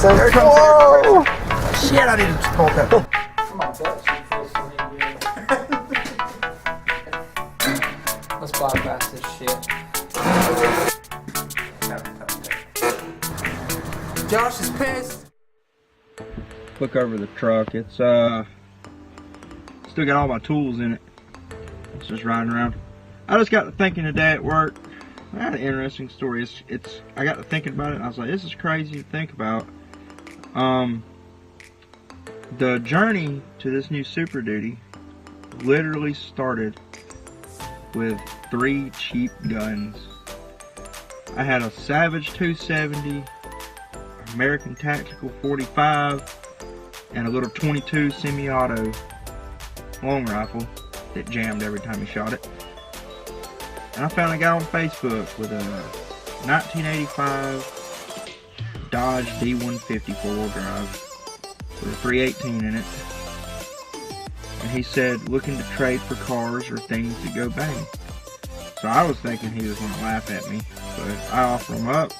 so There comes whoa! Shit, I didn't pull that. Come on, let's bypass this shit. Josh is pissed. Look over the truck. It's still got all my tools in it. It's just riding around. I just got to thinking today at work. I had an interesting story. I got to thinking about it and I was like, this is crazy to think about. The journey to this new Super Duty literally started with 3 cheap guns. I had a Savage 270, American Tactical 45, and a little 22 semi-auto long rifle that jammed every time he shot it. And I found a guy on Facebook with a 1985 Dodge D150 4-wheel drive with a 318 in it. And he said, looking to trade for cars or things that go bang. So I was thinking he was going to laugh at me, but I offered him up.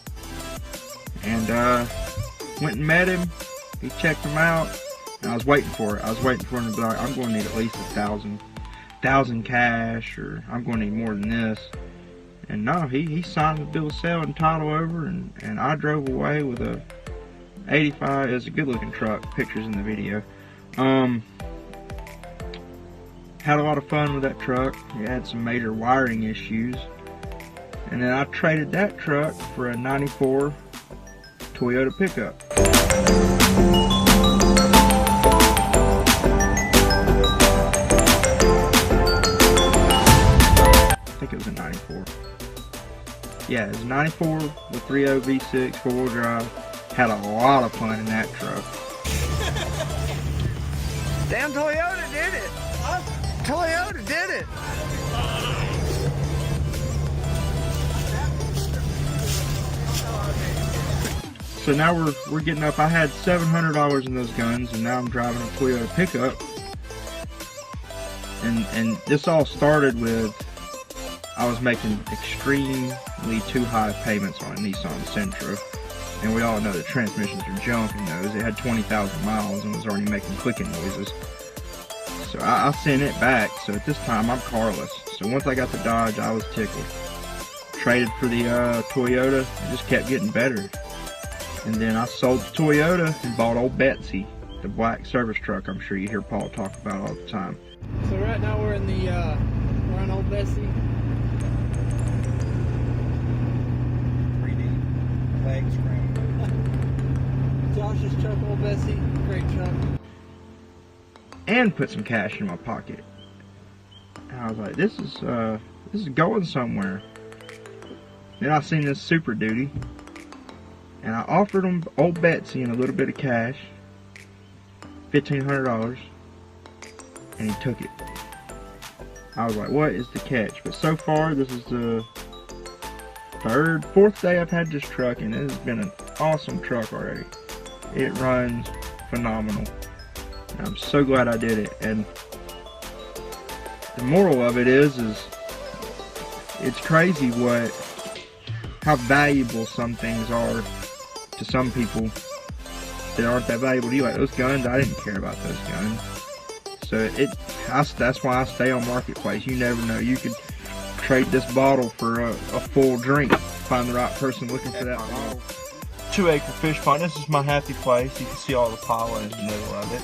And went and met him. He checked him out. And I was waiting for it. I was waiting for him to be like, I'm going to need at least $1,000 cash, or I'm going to need more than this. And no, he signed the bill of sale and title over, and I drove away with a 85. It was a good looking truck, pictures in the video. Had a lot of fun with that truck. It had some major wiring issues, and then I traded that truck for a 94 Toyota pickup. I think it was a 94. Yeah, it was a 94 with 3.0 V6 4-wheel drive. Had a lot of fun in that truck. Damn, Toyota did it! Huh? Toyota did it! So now we're getting up. I had $700 in those guns, and now I'm driving a Toyota pickup. And this all started with I was making extremely too high payments on a Nissan Sentra, and we all know that transmissions are junk in those. It had 20,000 miles and was already making clicking noises. So I sent it back. So at this time I'm carless. So once I got the Dodge, I was tickled. Traded for the Toyota. It just kept getting better. And then I sold the Toyota and bought old Betsy, the black service truck I'm sure you hear Paul talk about all the time. So right now we're in the we're on old Bessie. 3D leg screen. Josh's truck, old Bessie, great truck. And put some cash in my pocket. And I was like, this is going somewhere. Then I seen this Super Duty, and I offered him old Betsy and a little bit of cash, $1,500, and he took it. I was like, what is the catch? But so far, this is the fourth day I've had this truck, and it has been an awesome truck already. It runs phenomenal. And I'm so glad I did it. And the moral of it is it's crazy how valuable some things are to some people that aren't that valuable to you. Like those guns, I didn't care about those guns. So that's why I stay on Marketplace. You never know. You could trade this bottle for a full drink. Find the right person looking for that bottle. 2 acre fish pond. This is my happy place. You can see all the pollen in the middle of it.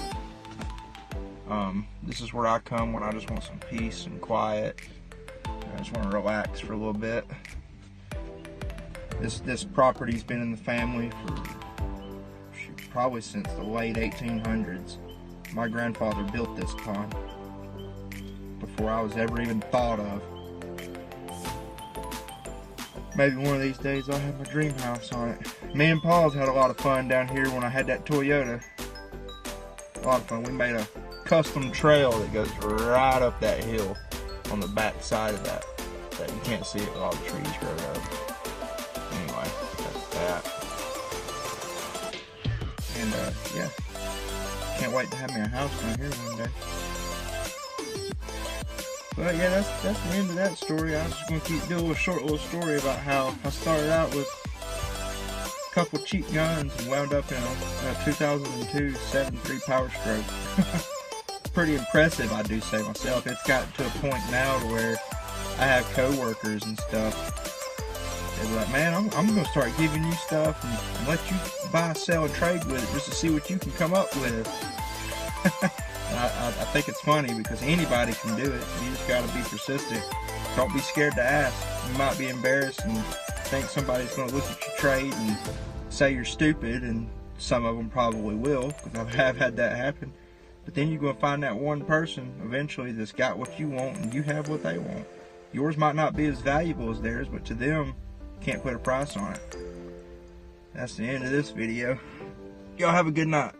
This is where I come when I just want some peace and quiet. I just want to relax for a little bit. This property's been in the family for probably since the late 1800s. My grandfather built this pond before I was ever even thought of. Maybe one of these days I'll have my dream house on it. Me and Paul's had a lot of fun down here when I had that Toyota. A lot of fun. We made a custom trail that goes right up that hill on the back side of that you can't see it with all the trees growing up. Anyway, that's that. And yeah, can't wait to have me a house down here one day. But yeah, that's the end of that story. I was just gonna keep doing a short little story about how I started out with a couple cheap guns and wound up in a 2002 7.3 Power Stroke. Pretty impressive, I do say myself. It's gotten to a point now to where I have co-workers and stuff. They're like, man, I'm going to start giving you stuff and let you buy, sell, and trade with it just to see what you can come up with. I think it's funny because anybody can do it. You just got to be persistent. Don't be scared to ask. You might be embarrassed and think somebody's going to look at your trade and say you're stupid, and some of them probably will, because I have had that happen. But then you're going to find that one person eventually that's got what you want and you have what they want. Yours might not be as valuable as theirs, but to them, you can't put a price on it. That's the end of this video. Y'all have a good night.